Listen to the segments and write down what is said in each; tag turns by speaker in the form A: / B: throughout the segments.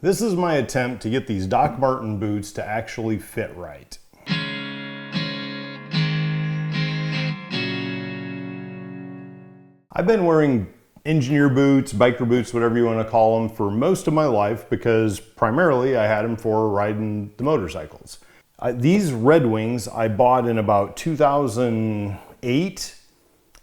A: This is my attempt to get these Doc Marten boots to actually fit right. I've been wearing engineer boots, biker boots, whatever you want to call them, for most of my life because primarily I had them for riding the motorcycles. These Red Wings I bought in about 2008,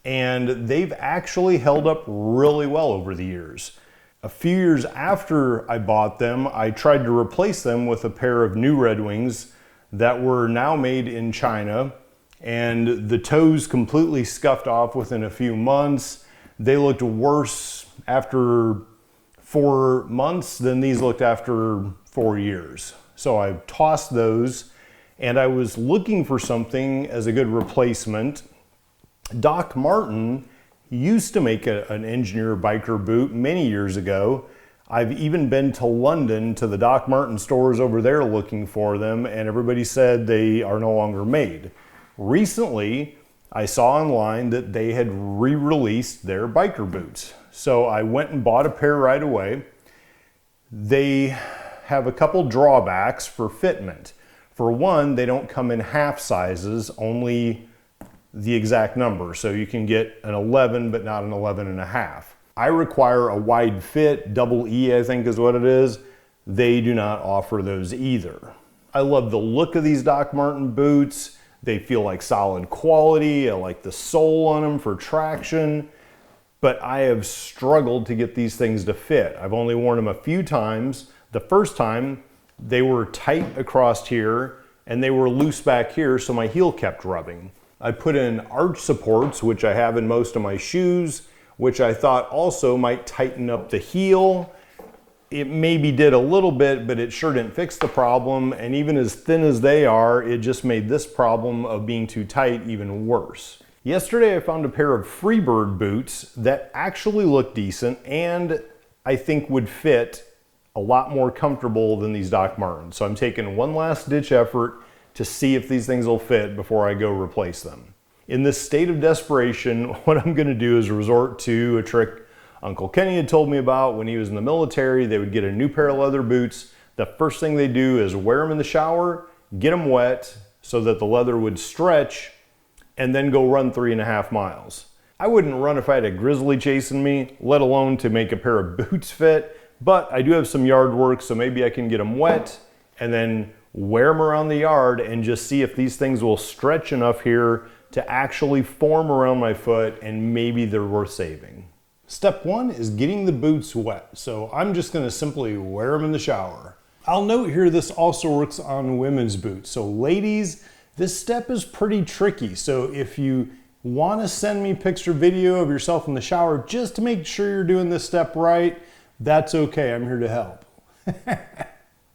A: and they've actually held up really well over the years. A few years after I bought them, I tried to replace them with a pair of new Red Wings that were now made in China, and the toes completely scuffed off within a few months. They looked worse after 4 months than these looked after 4 years. So I tossed those, and I was looking for something as a good replacement. Doc Marten used to make an engineer biker boot many years ago. I've even been to London to the Doc Marten stores over there looking for them, and everybody said they are no longer made. Recently, I saw online that they had re-released their biker boots. So I went and bought a pair right away. They have a couple drawbacks for fitment. For one, they don't come in half sizes, only the exact number. So you can get an 11, but not an 11 and a half. I require a wide fit, double E I think is what it is. They do not offer those either. I love the look of these Doc Marten boots. They feel like solid quality. I like the sole on them for traction, but I have struggled to get these things to fit. I've only worn them a few times. The first time they were tight across here and they were loose back here, so my heel kept rubbing. I put in arch supports, which I have in most of my shoes, which I thought also might tighten up the heel. It maybe did a little bit, but it sure didn't fix the problem. And even as thin as they are, it just made this problem of being too tight even worse. Yesterday, I found a pair of Freebird boots that actually look decent and I think would fit a lot more comfortable than these Doc Martens. So I'm taking one last ditch effort to see if these things will fit before I go replace them. In this state of desperation, what I'm gonna do is resort to a trick Uncle Kenny had told me about when he was in the military. They would get a new pair of leather boots. The first thing they do is wear them in the shower, get them wet so that the leather would stretch, and then go run 3.5 miles. I wouldn't run if I had a grizzly chasing me, let alone to make a pair of boots fit, but I do have some yard work, so maybe I can get them wet and then wear them around the yard and just see if these things will stretch enough here to actually form around my foot, and maybe they're worth saving. Step one is getting the boots wet. So I'm just gonna simply wear them in the shower. I'll note here this also works on women's boots. So ladies, this step is pretty tricky. So if you wanna send me picture video of yourself in the shower just to make sure you're doing this step right, that's okay, I'm here to help.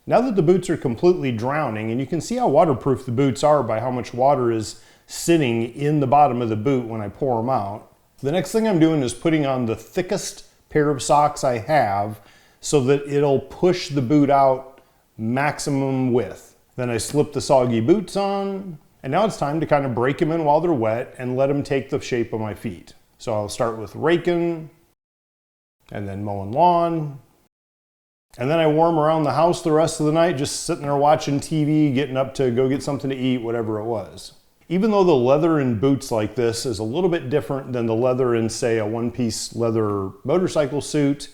A: Now that the boots are completely drowning, and you can see how waterproof the boots are by how much water is sitting in the bottom of the boot when I pour them out, the next thing I'm doing is putting on the thickest pair of socks I have so that it'll push the boot out maximum width. Then I slip the soggy boots on, and now it's time to kind of break them in while they're wet and let them take the shape of my feet. So I'll start with raking, and then mowing lawn, and then I wore them around the house the rest of the night, just sitting there watching TV, getting up to go get something to eat, whatever it was. Even though the leather in boots like this is a little bit different than the leather in, say, a one-piece leather motorcycle suit,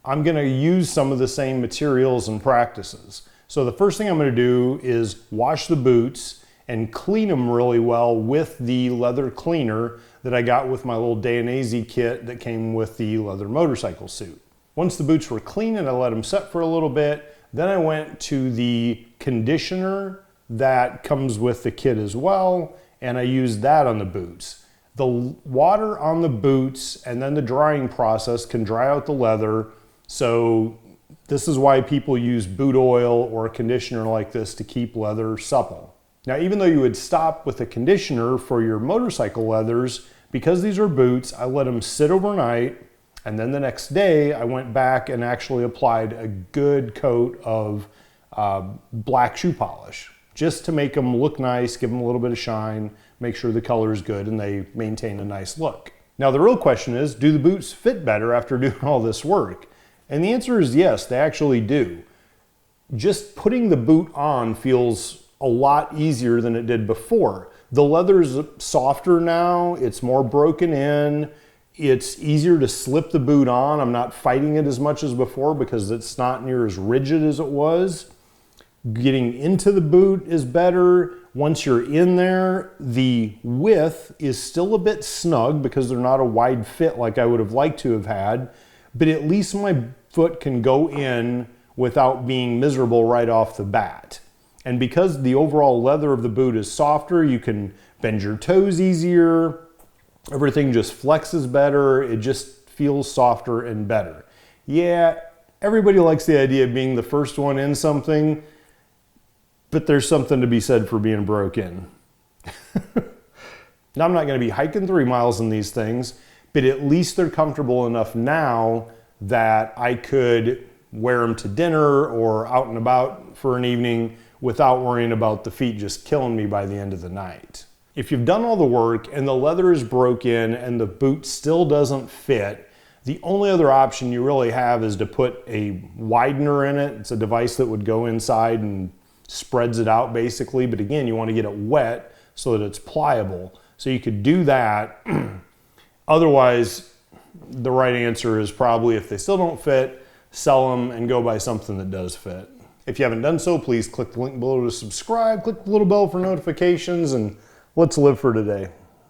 A: I'm gonna use some of the same materials and practices. So the first thing I'm gonna do is wash the boots and clean them really well with the leather cleaner that I got with my little Dainese kit that came with the leather motorcycle suit. Once the boots were clean and I let them set for a little bit, then I went to the conditioner that comes with the kit as well, and I used that on the boots. The water on the boots and then the drying process can dry out the leather, so this is why people use boot oil or a conditioner like this to keep leather supple. Now, even though you would stop with a conditioner for your motorcycle leathers, because these are boots, I let them sit overnight, and then the next day I went back and actually applied a good coat of black shoe polish, just to make them look nice, give them a little bit of shine, make sure the color is good and they maintain a nice look. Now the real question is, do the boots fit better after doing all this work? And the answer is yes, they actually do. just putting the boot on feels a lot easier than it did before. The leather is softer now, it's more broken in, it's easier to slip the boot on. I'm not fighting it as much as before because it's not near as rigid as it was. Getting into the boot is better. Once you're in there, the width is still a bit snug because they're not a wide fit like I would have liked to have had, but at least my foot can go in without being miserable right off the bat. And because the overall leather of the boot is softer, you can bend your toes easier. Everything just flexes better. It just feels softer and better. Yeah, everybody likes the idea of being the first one in something, but there's something to be said for being broke in. Now, I'm not going to be hiking 3 miles in these things, but at least they're comfortable enough now that I could wear them to dinner or out and about for an evening without worrying about the feet just killing me by the end of the night. If you've done all the work and the leather is broken and the boot still doesn't fit, the only other option you really have is to put a widener in it. It's a device that would go inside and spreads it out basically, but again, you want to get it wet so that it's pliable. So you could do that. Otherwise, the right answer is probably if they still don't fit, sell them and go buy something that does fit. If you haven't done so, please click the link below to subscribe, click the little bell for notifications, and let's live for today.